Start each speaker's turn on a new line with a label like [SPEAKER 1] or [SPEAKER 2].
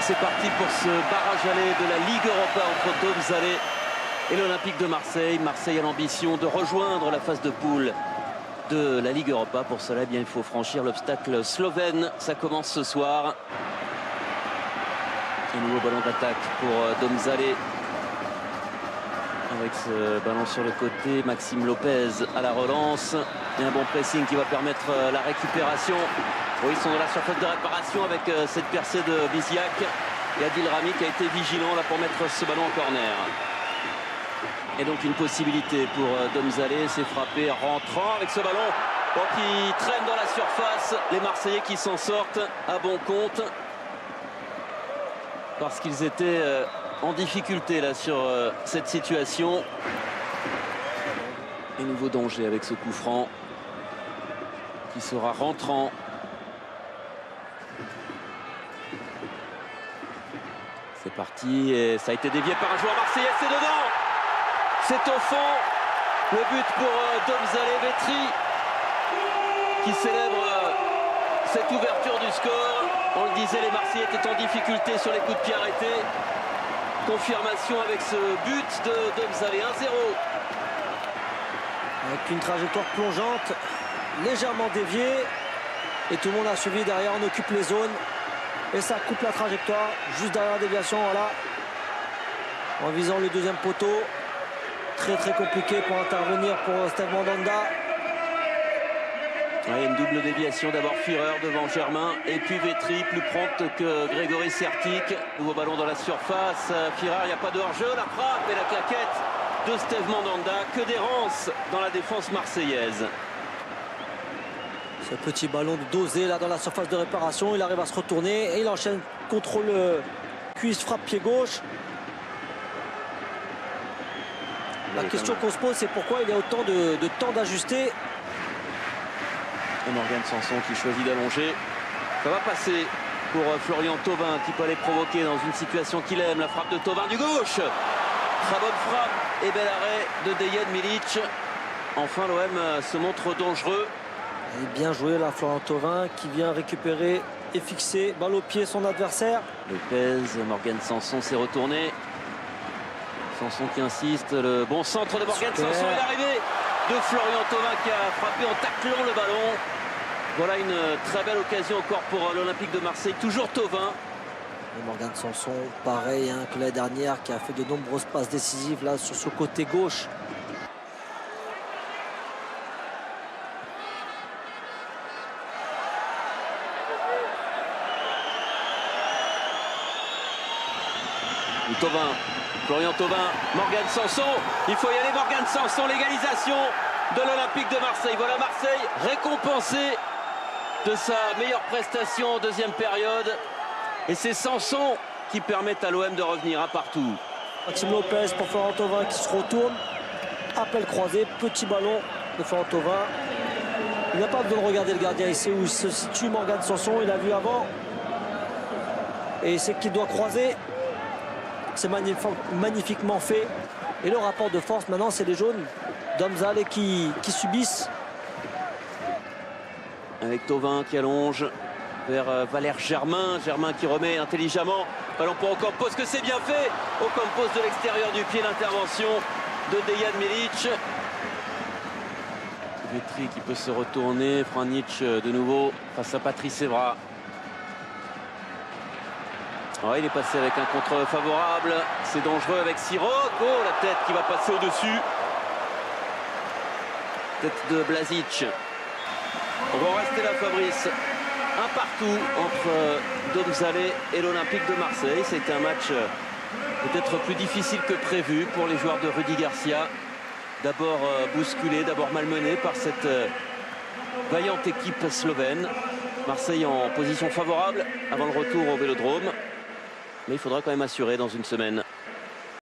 [SPEAKER 1] c'est parti pour ce barrage aller de la Ligue Europa entre Domzale et l'Olympique de Marseille. Marseille a l'ambition de rejoindre la phase de poule de la Ligue Europa. Pour cela, eh bien, il faut franchir l'obstacle slovène. Ça commence ce soir. Un nouveau ballon d'attaque pour Domzale. Avec ce ballon sur le côté, Maxime Lopez à la relance. Et un bon pressing qui va permettre la récupération. Oui, ils sont dans la surface de réparation avec cette percée de Biziak. Et Adil Rami qui a été vigilant là pour mettre ce ballon en corner. Et donc une possibilité pour Domzale, c'est frappé rentrant avec ce ballon qui traîne dans la surface. Les Marseillais qui s'en sortent à bon compte. Parce qu'ils étaient en difficulté là sur cette situation. Et nouveau danger avec ce coup franc qui sera rentrant. C'est parti et ça a été dévié par un joueur marseillais, c'est dedans. C'est au fond. Le but pour Domzale, Vetri qui célèbre cette ouverture du score. On le disait, les Marseillais étaient en difficulté sur les coups de pied arrêtés. Confirmation avec ce but de Domzale, 1-0.
[SPEAKER 2] Avec une trajectoire plongeante, légèrement déviée. Et tout le monde a suivi derrière, on occupe les zones. Et ça coupe la trajectoire, juste derrière la déviation, voilà. En visant le deuxième poteau. Très compliqué pour intervenir pour Steve Mandanda.
[SPEAKER 1] Il y a une double déviation, d'abord Führer devant Germain et puis Vetri plus prompte que Grégory Sertic. Nouveau ballon dans la surface, Führer, il n'y a pas de hors-jeu, la frappe et la claquette de Steve Mandanda. Que d'errance dans la défense marseillaise.
[SPEAKER 2] Ce petit ballon de Dosé là dans la surface de réparation, il arrive à se retourner et il enchaîne contrôle cuisse, frappe pied gauche. La question qu'on se pose, c'est pourquoi il y a autant de temps d'ajuster.
[SPEAKER 1] Et Morgan Sanson qui choisit d'allonger. Ça va passer pour Florian Thauvin qui peut aller provoquer dans une situation qu'il aime. La frappe de Thauvin du gauche. Très bonne frappe et bel arrêt de Dejan Milic. Enfin l'OM se montre dangereux.
[SPEAKER 2] Et bien joué là, Florian Thauvin qui vient récupérer et fixer balle au pied son adversaire.
[SPEAKER 1] Lopez, Morgan Sanson s'est retourné. Sanson qui insiste, le bon centre de Morgan Sanson est arrivé de Florian Thauvin qui a frappé en taclant le ballon. Voilà une très belle occasion encore pour l'Olympique de Marseille, toujours Thauvin.
[SPEAKER 2] Et Morgan Sanson, pareil hein, que l'année dernière, qui a fait de nombreuses passes décisives là sur ce côté gauche.
[SPEAKER 1] Thauvin, Florian Thauvin, Morgan Sanson, il faut y aller, Morgan Sanson, l'égalisation de l'Olympique de Marseille. Voilà Marseille récompensé de sa meilleure prestation en deuxième période. Et c'est Sanson qui permet à l'OM de revenir à partout.
[SPEAKER 2] Maxime Lopez pour Florian Thauvin qui se retourne. Appel croisé, petit ballon de Florian Thauvin. Il n'a pas besoin de regarder le gardien, il sait où se situe Morgan Sanson, il a vu avant. Et il sait qu'il doit croiser. C'est magnifiquement fait. Et le rapport de force maintenant, c'est les jaunes. Domzale qui subissent.
[SPEAKER 1] Avec Thauvin qui allonge vers Valère Germain. Germain qui remet intelligemment. Ballon pour Ocampos, que c'est bien fait. Ocampos de l'extérieur du pied, l'intervention de Dejan Milic. Vetri qui peut se retourner. Franic de nouveau face à Patrice Evra. Ouais, il est passé avec un contre favorable. C'est dangereux avec Sirok. Oh, la tête qui va passer au-dessus. Tête de Blazic. On va en rester là, Fabrice. Un partout entre Domzale et l'Olympique de Marseille. C'était un match peut-être plus difficile que prévu pour les joueurs de Rudy Garcia. D'abord bousculé, d'abord malmené par cette vaillante équipe slovène. Marseille en position favorable avant le retour au Vélodrome. Mais il faudra quand même assurer dans une semaine.